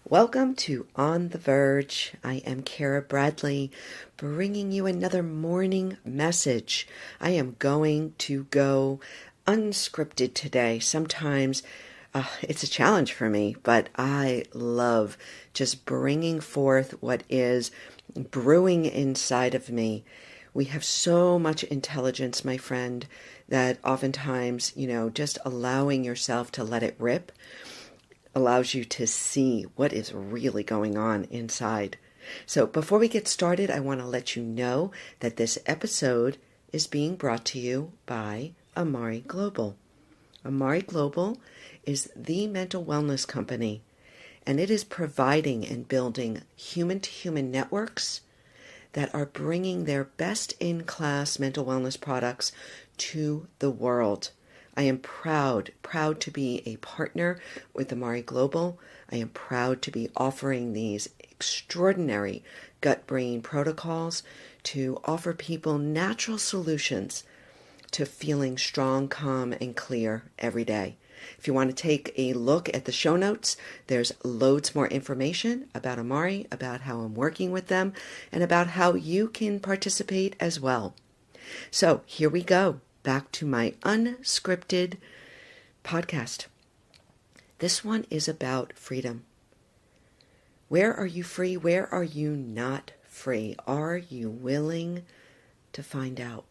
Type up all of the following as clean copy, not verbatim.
Welcome to On the Verge. I am Kara Bradley, bringing you another morning message. I am going to go unscripted today. Sometimes it's a challenge for me, but I love just bringing forth what is brewing inside of me. We have so much intelligence, my friend, that oftentimes, just allowing yourself to let it rip allows you to see what is really going on inside. So before we get started, I want to let you know that this episode is being brought to you by Amari Global. Amari Global is the mental wellness company, and it is providing and building human-to-human networks that are bringing their best-in-class mental wellness products to the world. I am proud to be a partner with Amari Global. I am proud to be offering these extraordinary gut-brain protocols to offer people natural solutions to feeling strong, calm, and clear every day. If you want to take a look at the show notes, there's loads more information about Amari, about how I'm working with them, and about how you can participate as well. So here we go. Back to my unscripted podcast. This one is about freedom. Where are you free? Where are you not free? Are you willing to find out?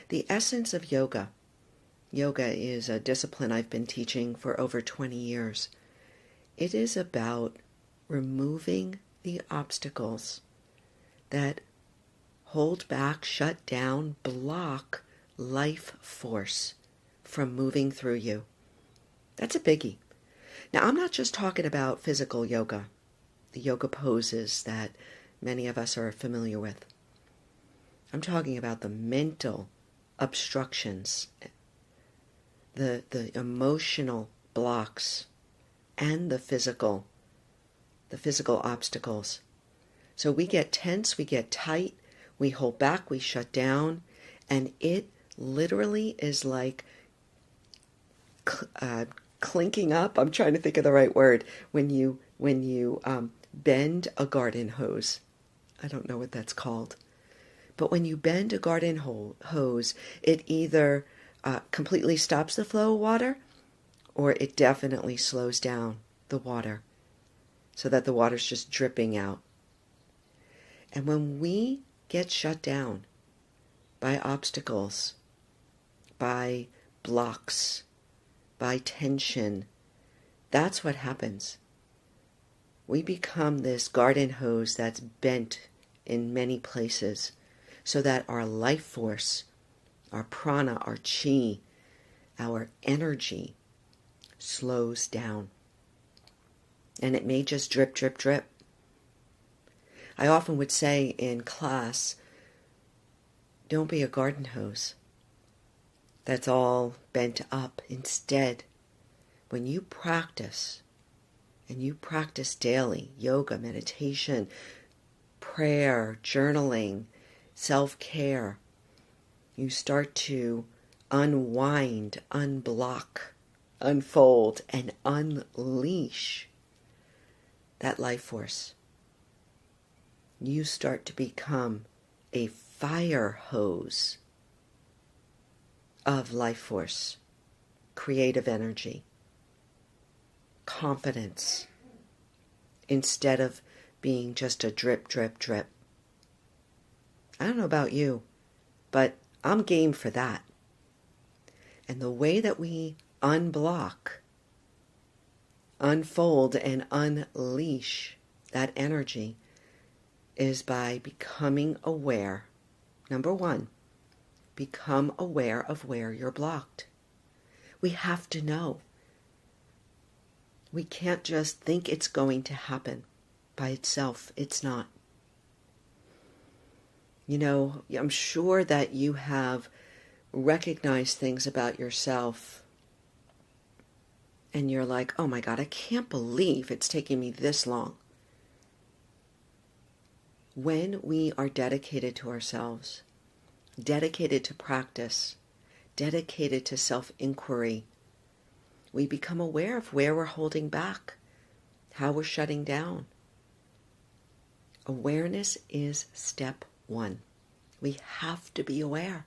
The essence of yoga. Yoga is a discipline I've been teaching for over 20 years. It is about removing the obstacles that hold back, shut down, block life force from moving through you. That's a biggie. Now, I'm not just talking about physical yoga, the yoga poses that many of us are familiar with. I'm talking about the mental obstructions, the emotional blocks, and the physical obstacles. So we get tense, we get tight, we hold back, we shut down, and it literally is like clinking up. I'm trying to think of the right word. When you bend a garden hose. I don't know what that's called. But when you bend a garden hose, it either completely stops the flow of water, or it definitely slows down the water so that the water's just dripping out. And when we get shut down by obstacles, by blocks, by tension, that's what happens. We become this garden hose that's bent in many places so that our life force, our prana, our chi, our energy slows down. And it may just drip, drip, drip. I often would say in class, don't be a garden hose that's all bent up. Instead, when you practice, and you practice daily, yoga, meditation, prayer, journaling, self-care, you start to unwind, unblock, unfold, and unleash that life force. You start to become a fire hose of life force, creative energy, confidence, instead of being just a drip, drip, drip. I don't know about you, but I'm game for that. And the way that we unblock, unfold, and unleash that energy is by becoming aware. Number one, become aware of where you're blocked. We have to know. We can't just think it's going to happen by itself. It's not. I'm sure that you have recognized things about yourself and you're like, oh my God, I can't believe it's taking me this long. When we are dedicated to ourselves, dedicated to practice, dedicated to self-inquiry, we become aware of where we're holding back. how we're shutting down. Awareness is step one. We have to be aware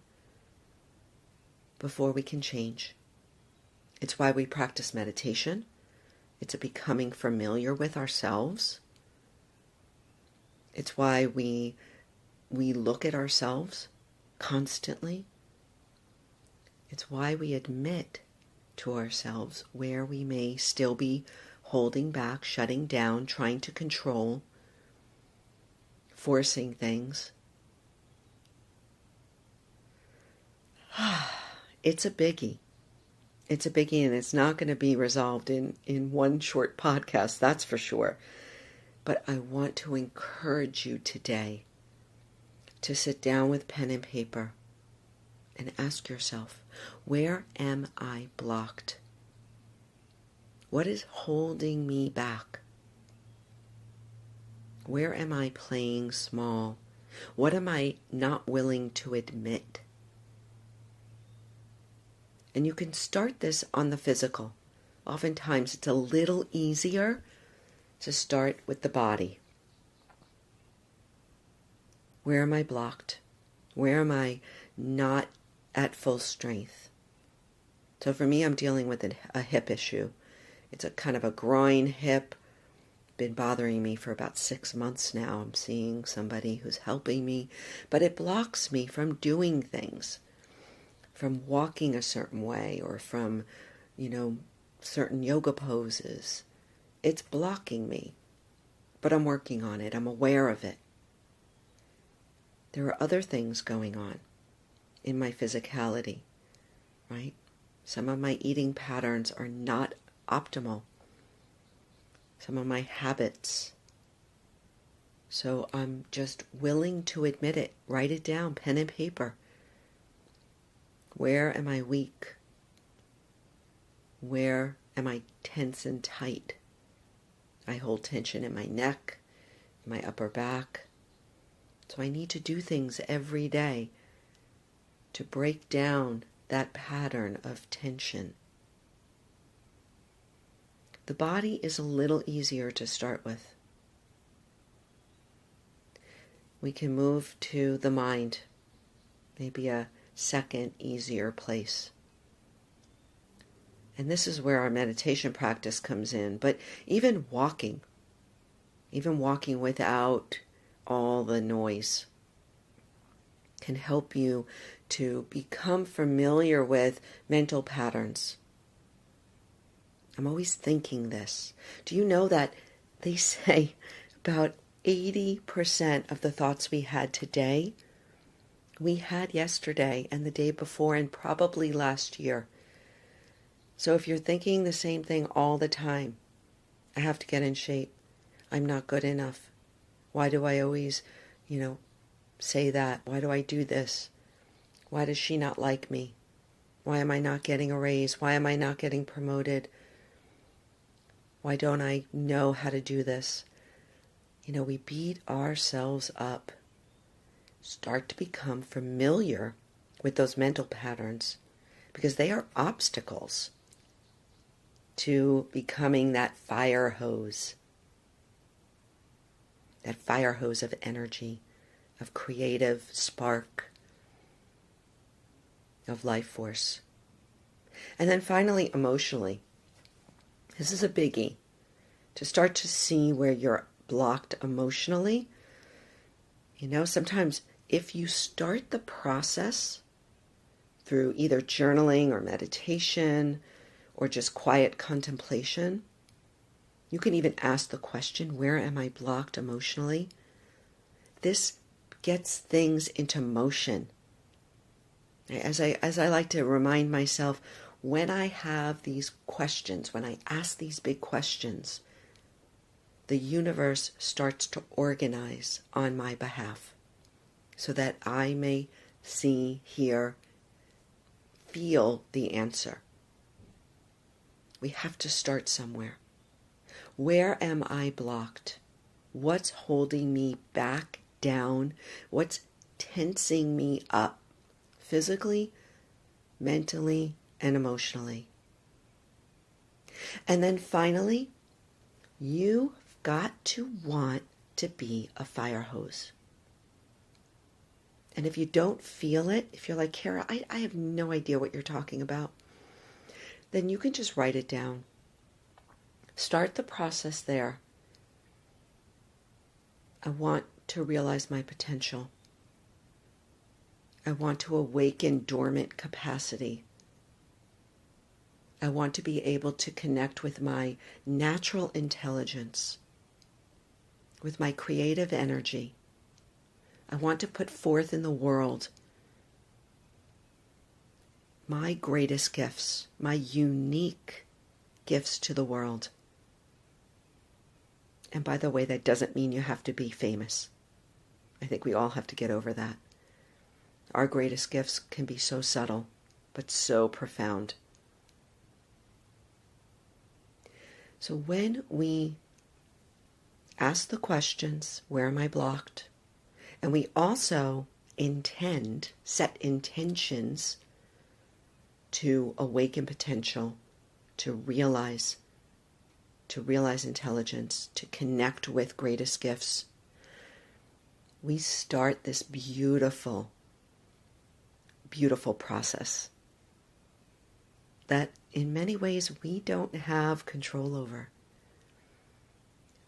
before we can change. It's why we practice meditation. It's a becoming familiar with ourselves. It's why we look at ourselves constantly. It's why we admit to ourselves where we may still be holding back, shutting down, trying to control, forcing things. It's a biggie. It's a biggie, and it's not going to be resolved in one short podcast, that's for sure. But I want to encourage you today to sit down with pen and paper and ask yourself, where am I blocked? What is holding me back? Where am I playing small? What am I not willing to admit? And you can start this on the physical. Oftentimes it's a little easier to start with the body. Where am I blocked? Where am I not at full strength? So for me, I'm dealing with a hip issue. It's a kind of a groin hip. Been bothering me for about 6 months now. I'm seeing somebody who's helping me, but it blocks me from doing things, from walking a certain way, or from, certain yoga poses. It's blocking me, but I'm working on it. I'm aware of it. There are other things going on in my physicality, right? Some of my eating patterns are not optimal. Some of my habits. So I'm just willing to admit it. Write it down, pen and paper. Where am I weak? Where am I tense and tight? I hold tension in my neck, my upper back. So I need to do things every day to break down that pattern of tension. The body is a little easier to start with. We can move to the mind, maybe a second, easier place. And this is where our meditation practice comes in. But even walking without all the noise, can help you to become familiar with mental patterns. I'm always thinking this. Do you know that they say about 80% of the thoughts we had today, we had yesterday and the day before and probably last year. So if you're thinking the same thing all the time, I have to get in shape. I'm not good enough. Why do I always, say that? Why do I do this? Why does she not like me? Why am I not getting a raise? Why am I not getting promoted? Why don't I know how to do this? We beat ourselves up. Start to become familiar with those mental patterns, because they are obstacles to becoming that fire hose of energy, of creative spark, of life force. And then finally, emotionally. This is a biggie. To start to see where you're blocked emotionally. Sometimes if you start the process through either journaling or meditation or just quiet contemplation, you can even ask the question, where am I blocked emotionally? This gets things into motion. As I like to remind myself, when I have these questions, when I ask these big questions, the universe starts to organize on my behalf so that I may see, hear, feel the answer. We have to start somewhere. Where am I blocked? What's holding me back, down? What's tensing me up? Physically, mentally, and emotionally. And then finally, You've got to want to be a fire hose. And if you don't feel it, if you're like, Kara, I have no idea what you're talking about, then you can just write it down. Start the process there. I want to realize my potential. I want to awaken dormant capacity. I want to be able to connect with my natural intelligence, with my creative energy. I want to put forth in the world my greatest gifts, my unique gifts to the world. And by the way, that doesn't mean you have to be famous. I think we all have to get over that. Our greatest gifts can be so subtle, but so profound. So when we ask the questions, where am I blocked? And we also set intentions to awaken potential, to realize intelligence, to connect with greatest gifts. We start this beautiful, beautiful process that in many ways we don't have control over.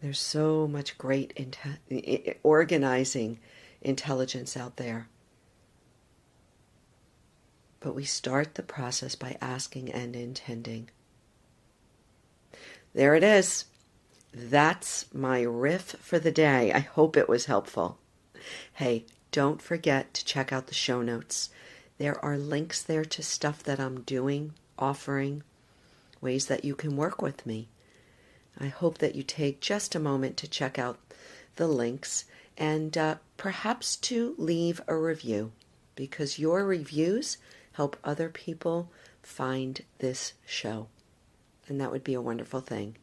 There's so much great organizing intelligence out there. But we start the process by asking and intending. There it is. That's my riff for the day. I hope it was helpful. Hey, don't forget to check out the show notes. There are links there to stuff that I'm doing, offering, ways that you can work with me. I hope that you take just a moment to check out the links and perhaps to leave a review, because your reviews help other people find this show. And that would be a wonderful thing.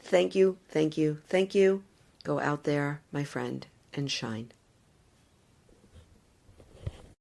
Thank you, thank you, thank you. Go out there, my friend, and shine.